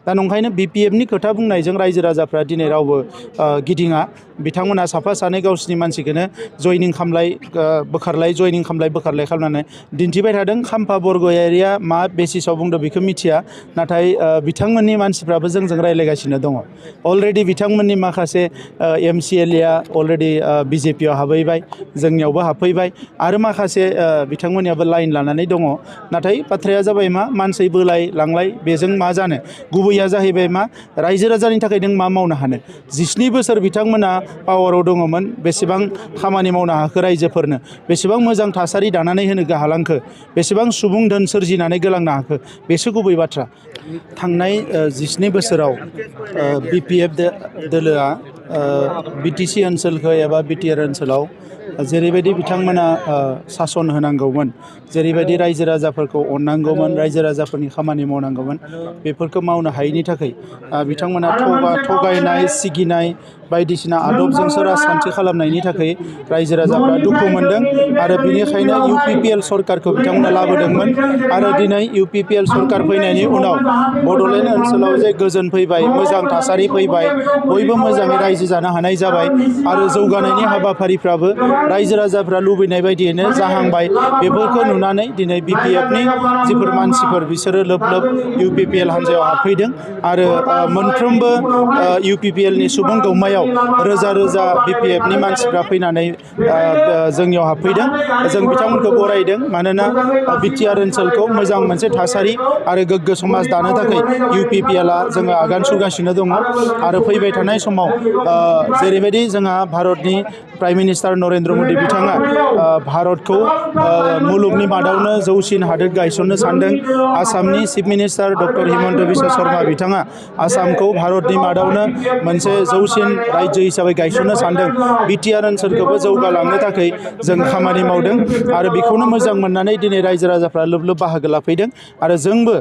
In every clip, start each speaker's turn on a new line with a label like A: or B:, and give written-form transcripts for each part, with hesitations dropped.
A: दा नंखायनो BPFनि खोथा बुंनायजों रायजो राजाफ्रा दिनै रावबो गिदिङा बिथांमोना साफा सानै गावसिनि मानसिखौनो जयनिं खालामलाय बोखारलाय जयनिं खालामलाय बोखारलाय खालामनानै दिन्थिबाय थादों। खाम्फा बरगयारिया मा बेसिसाव बुंदों बेखौ मिथिया, नाथाय बिथांमोननि मानसिफ्राबो जोंजों रायज्लायगासिनो दङ। अलरेडि बिथांमोननि माखासे MCLA अलरेडि BJP आव हाबहैबाय, जोंनियावबो हाबफैबाय आरो माखासे बिथांमोननियाबो लाइन लानानै दङ। नाथाय बाथ्राया जाबाय मा मानसि बोलाय लांलाय बेजों मा जानो, गुबैया जाहैबाय मा रायजो राजानि थाखाय नों मा मावनो हानो। 17 बोसोर बिथांमोना पावाराव दङमोन, बेसेबां खामानि मावनो हाखो रायजोफोरनो, बेसेबां मोजां थासारि दानानै होनो हालांखो, बेसेबां सुबुं धोन सोरजिनानै गोलांनो हाखो, बेसो गुबै बाथ्रा। थांनाय 17 बोसोराव BPF दोलोआ BTC ओनसोलखौ एबा BTR ओनसोलाव जेरैबायदि बिथांमोना सासन होनांगौमोन, जेरैबायदि रायजो राजाफोरखौ अननांगौमोन, रायजो राजाफोरनि खामानि मावनांगौमोन, बेफोरखौ मावनो हायैनि थाखाय बिथांमोना थगायनाय सिगिनाय बायदिसिना आदबजोंसो राजखान्थि खालामनायनि थाखाय रायजो राजाफ्रा दुखु मोनदों आरो बिनिखायनो UPPL सरकारखौ बिथांमोना लाबोदोंमोन। आरो दिनै UPPL सरकार फैनायनि उनाव बड'लेण्ड ओनसोलाव जे गोजोन फैबाय, मोजां थासारि फैबाय, बयबो मोजाङै रायजो जानो हानाय जाबाय आरो जौगानायनि हाबाफारिफ्राबो रायजो राजाफ्रा लुबैनाय बायदियैनो जाहांबाय। बेफोरखौ नुनानै दिनै BPFनि जिफोर मानसिफोर बिसोरो लोब लोब UPPL हान्जायाव हाबफैदों आरो मोनफ्रोमबो UPPLनि सुबुं गौमायाव रोजा रोजा BPFनि मानसिफ्रा फैनानै जोंनियाव हाबफैदों। जों बिथांमोनखौ बरायदों, मानोना BTR ओनसोलखौ मोजां मोनसे थासारि आरो गोग्गो समाज दानो थाखाय UPPLआ जोङो आगान सुरगासिनो दङ। आरो फैबाय थानाय समाव जेरैबायदि जोंहा भारतनि प्राइम मिनिस्टार नरेन्द्र मदि बिथाङा भारतखौ मुलुगनि मादावनो जौसिन हादोर गायसननो सानदों। आसामनि chief minister doctor Himanta Biswa Sharma बिथाङा आसामखौ भारतनि मादावनो मोनसे जौसिन रायजो हिसाबै गायसननो सानदों। BTR ओनसोलखौबो जौगालांनो थाखाय जों खामानि मावदों आरो बेखौनो मोजां मोननानै दिनै रायजो राजाफ्रा लोब लोब बाहागो लाफैदों। आरो जोंबो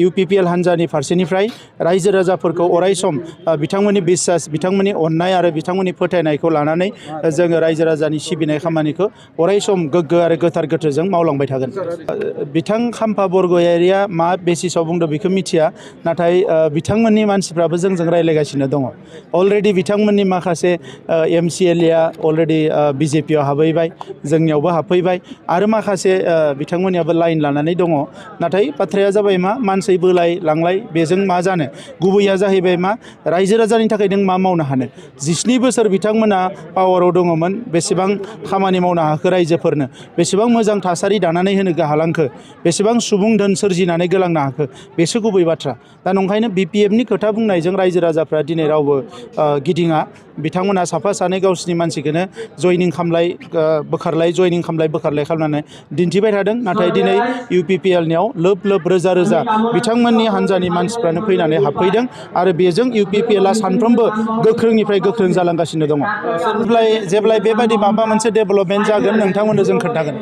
A: UPPL हान्जानि फारसेनिफ्राय रायजो राजाफोरखौ अरायसम बिथांमोननि बिसास, बिथांमोननि अननाय आरो बिथांमोननि फोथायनायखौ लानानै जोङो रायजो राजानि सिबिनाय खामानिखौ अरायसम गोग्गो आरो गोथार गोथोजों मावलांबाय थागोन। बिथां खाम्फा बरगयारिया मा बेसिसाव बुंदों बेखौ मिथिया, नाथाय बिथांमोननि मानसिफ्राबो जोंजों रायज्लायगासिनो दङ। अलरेडि बिथांमोननि माखासे MCLA अलरेडि BJP आव हाबहैबाय, जोंनियावबो हाबफैबाय आरो माखासे बिथांमोननियाबो लाइन लानानै दङ। नाथाय बाथ्राया जाबाय मा मानसि बोलाय लांलाय बेजों मा जानो, गुबैया जाहैबाय मा रायजो राजानि थाखाय नों मा मावनो हानो। 17 बोसोर बिथांमोना पावाराव दङमोन, बेसेबां खामानि मावनो हाखो रायजोफोरनो, बेसेबां मोजां थासारि दानानै होनो हालांखो, बेसेबां सुबुं धोन सोरजिनानै गोलांनो हाखो, बेसो गुबै बाथ्रा। दा नंखायनो BPFनि खोथा बुंनायजों रायजो राजाफ्रा दिनै रावबो गिदिङा बिथांमोना साफा सानै गावसिनि मानसिखौनो जयनिं खालामलाय बोखारलाय जयनिं खालामलाय बोखारलाय खालामनानै दिन्थिबाय थादों। नाथाय दिनै UPPLनियाव लोब लोब रोजा रोजा बिथांमोननि हान्जानि मानसिफ्रानो फैनानै हाबफैदों आरो बेजों UPPLआ सानफ्रोमबो गोख्रोंनिफ्राय गोख्रों जालांगासिनो दङ। जेब्लाय बेबायदि माबा मोनसे डेभेलपमेन्ट जागोन नोंथांमोननो जों खोन्थागोन।